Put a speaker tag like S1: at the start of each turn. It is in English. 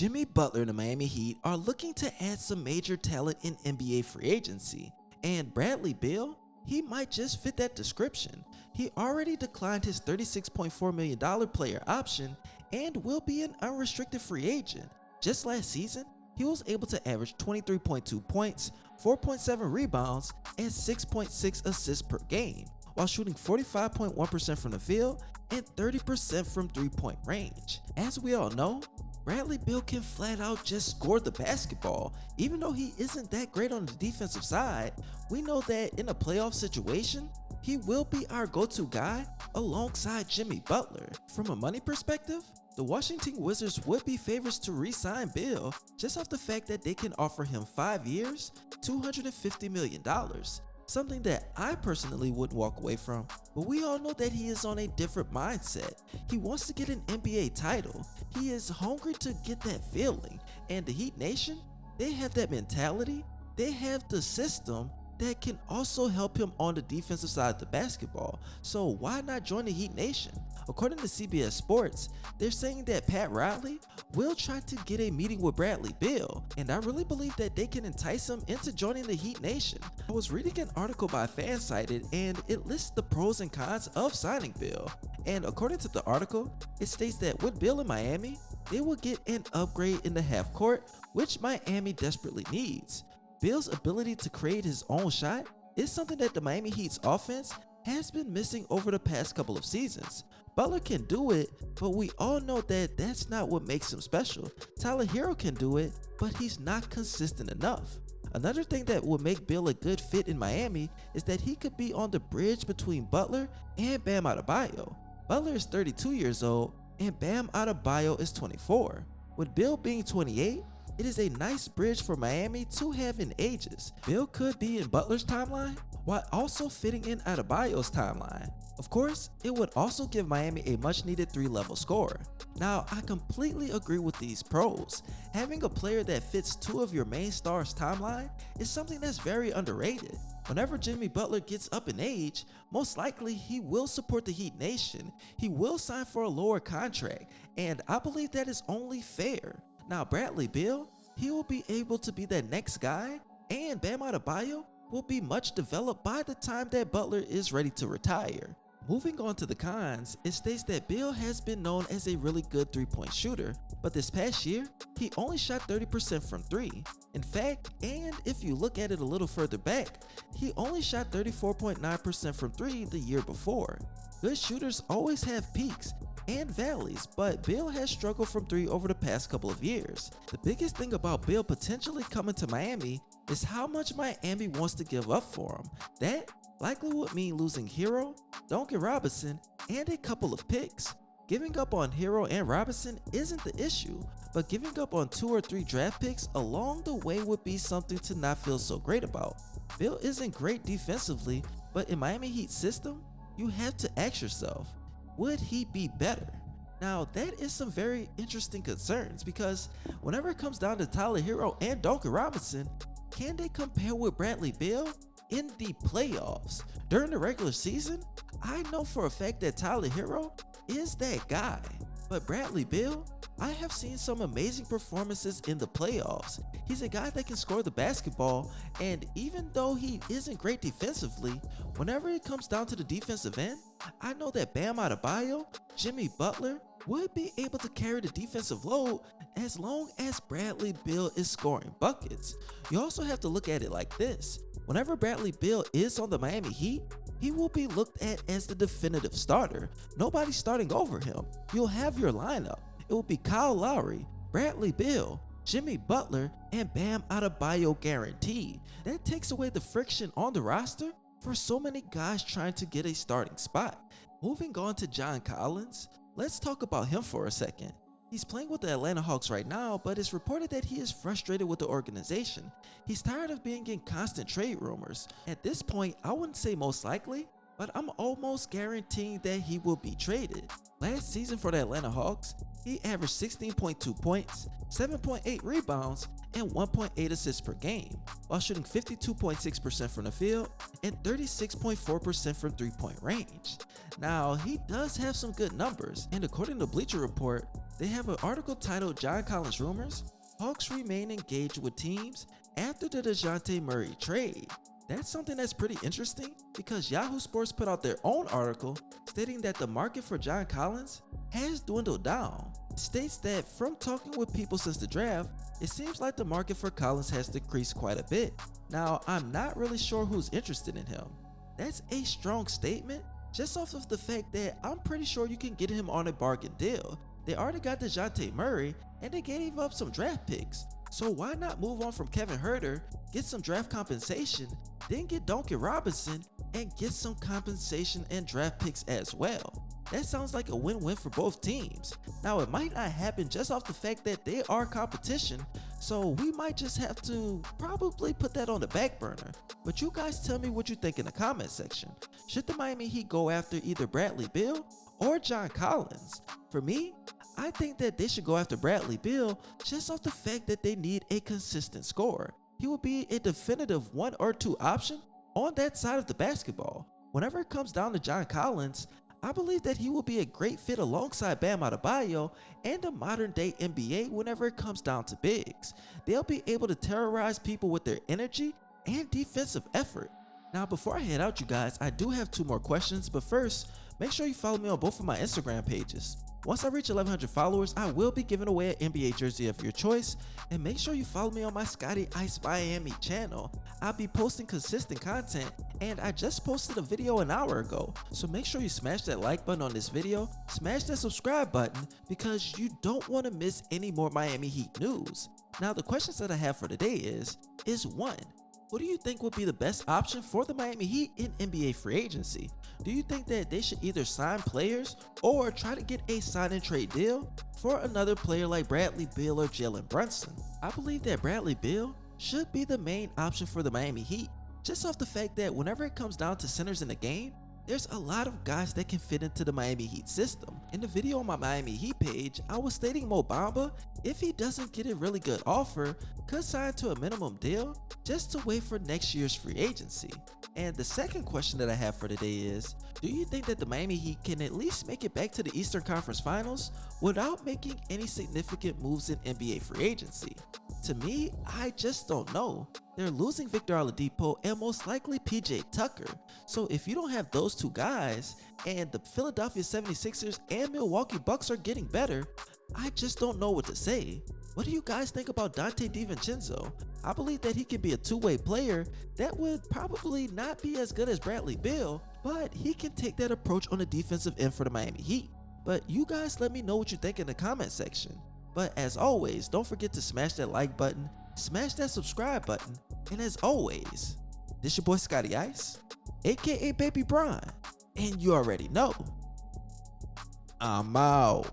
S1: Jimmy Butler and the Miami Heat are looking to add some major talent in NBA free agency, and Bradley Beal, he might just fit that description. He already declined his $36.4 million player option and will be an unrestricted free agent. Just last season, he was able to average 23.2 points, 4.7 rebounds, and 6.6 assists per game, while shooting 45.1% from the field and 30% from three-point range. As we all know, Bradley Beal can flat out just score the basketball. Even though he isn't that great on the defensive side, we know that in a playoff situation, he will be our go-to guy alongside Jimmy Butler. From a money perspective, the Washington Wizards would be favorites to re-sign Beal just off the fact that they can offer him 5 years, $250 million. Something that I personally wouldn't walk away from, but we all know that he is on a different mindset. He wants to get an NBA title. He is hungry to get that feeling, and the Heat Nation, they have that mentality. They have the system that can also help him on the defensive side of the basketball. So why not join the Heat Nation? According to CBS Sports, they're saying that Pat Riley will try to get a meeting with Bradley Beal, and I really believe that they can entice him into joining the Heat Nation. I was reading an article by Fansided, and it lists the pros and cons of signing Beal. And according to the article, it states that with Beal in Miami, they will get an upgrade in the half court, which Miami desperately needs. Beal's ability to create his own shot is something that the Miami Heat's offense has been missing over the past couple of seasons. Butler can do it, but we all know that that's not what makes him special. Tyler Hero can do it, but he's not consistent enough. Another thing that would make Beal a good fit in Miami is that he could be on the bridge between Butler and Bam Adebayo. Butler is 32 years old and Bam Adebayo is 24. With Beal being 28, it is a nice bridge for Miami to have in ages. Beal could be in Butler's timeline while also fitting in Adebayo's timeline. Of course, it would also give Miami a much needed 3-level scorer. Now, I completely agree with these pros. Having a player that fits 2 of your main stars' timeline is something that's very underrated. Whenever Jimmy Butler gets up in age, most likely he will support the Heat Nation. He will sign for a lower contract, and I believe that is only fair. Now, Bradley Beal, he will be able to be that next guy, and Bam Adebayo will be much developed by the time that Butler is ready to retire. Moving on to the cons, it states that Beal has been known as a really good three-point shooter, but this past year, he only shot 30% from 3. In fact, and if you look at it a little further back, he only shot 34.9% from 3 the year before. Good shooters always have peaks and valleys, but Beal has struggled from 3 over the past couple of years. The biggest thing about Beal potentially coming to Miami is how much Miami wants to give up for him. That likely would mean losing Hero, Duncan Robinson, and a couple of picks. Giving up on Hero and Robinson isn't the issue, but giving up on 2 or 3 draft picks along the way would be something to not feel so great about. Beal isn't great defensively, but in Miami Heat's system, you have to ask yourself, would he be better? Now, that is some very interesting concerns, because whenever it comes down to Tyler Hero and Duncan Robinson, can they compare with Bradley Beal in the playoffs? During the regular season, I know for a fact that Tyler Hero is that guy, but Bradley Beal, I have seen some amazing performances in the playoffs. He's a guy that can score the basketball, and even though he isn't great defensively, whenever it comes down to the defensive end, I know that Bam Adebayo, Jimmy Butler would be able to carry the defensive load as long as Bradley Beal is scoring buckets. You also have to look at it like this. Whenever Bradley Beal is on the Miami Heat, he will be looked at as the definitive starter. Nobody's starting over him. You'll have your lineup. It will be Kyle Lowry, Bradley Beal, Jimmy Butler, and Bam Adebayo guaranteed. That takes away the friction on the roster for so many guys trying to get a starting spot. Moving on to John Collins, let's talk about him for a second. He's playing with the Atlanta Hawks right now, but it's reported that he is frustrated with the organization. He's tired of being in constant trade rumors. At this point, I wouldn't say most likely, but I'm almost guaranteeing that he will be traded. Last season for the Atlanta Hawks, he averaged 16.2 points, 7.8 rebounds, and 1.8 assists per game, while shooting 52.6% from the field and 36.4% from three-point range. Now, he does have some good numbers, and according to Bleacher Report, They have an article titled John Collins Rumors, Hawks Remain Engaged with Teams After the DeJounte Murray Trade. That's something that's pretty interesting because Yahoo Sports put out their own article stating that the market for John Collins has dwindled down. It states that from talking with people since the draft, it seems like the market for Collins has decreased quite a bit. Now, I'm not really sure who's interested in him. That's a strong statement just off of the fact that I'm pretty sure you can get him on a bargain deal. They already got DeJounte Murray and they gave up some draft picks. So why not move on from Kevin Huerter, get some draft compensation, then get Duncan Robinson and get some compensation and draft picks as well? That sounds like a win-win for both teams. Now it might not happen just off the fact that they are competition, so we might just have to probably put that on the back burner. But you guys tell me what you think in the comment section. Should the Miami Heat go after either Bradley Beal or John Collins? For me, I think that they should go after Bradley Beal just off the fact that they need a consistent scorer. He will be a definitive 1 or 2 option on that side of the basketball. Whenever it comes down to John Collins, I believe that he will be a great fit alongside Bam Adebayo and the modern day NBA whenever it comes down to bigs. They'll be able to terrorize people with their energy and defensive effort. Now before I head out you guys, I do have 2 more questions, but first, make sure you follow me on both of my Instagram pages. Once I reach 1100 followers, I will be giving away an NBA jersey of your choice, and make sure you follow me on my ScottyIce Miami channel. I'll be posting consistent content, and I just posted a video an hour ago, so make sure you smash that like button on this video, smash that subscribe button, because you don't want to miss any more Miami Heat news. Now the questions that I have for today is 1. Who do you think would be the best option for the Miami Heat in NBA free agency? Do you think that they should either sign players or try to get a sign and trade deal for another player like Bradley Beal or Jalen Brunson? I believe that Bradley Beal should be the main option for the Miami Heat, just off the fact that whenever it comes down to centers in the game, there's a lot of guys that can fit into the Miami Heat system. In the video on my Miami Heat page, I was stating Mo Bamba, if he doesn't get a really good offer, could sign to a minimum deal just to wait for next year's free agency. And the second question that I have for today is, do you think that the Miami Heat can at least make it back to the Eastern Conference Finals without making any significant moves in NBA free agency? To me, I just don't know. They're losing Victor Oladipo and most likely PJ Tucker. So if you don't have those 2 guys and the Philadelphia 76ers and Milwaukee Bucks are getting better, I just don't know what to say. What do you guys think about Dante DiVincenzo? I believe that he can be a 2-way player that would probably not be as good as Bradley Beal, but he can take that approach on the defensive end for the Miami Heat. But you guys let me know what you think in the comment section. But as always, don't forget to smash that like button, smash that subscribe button, and as always, this your boy ScottyIce, aka Baby Bron, and you already know, I'm out.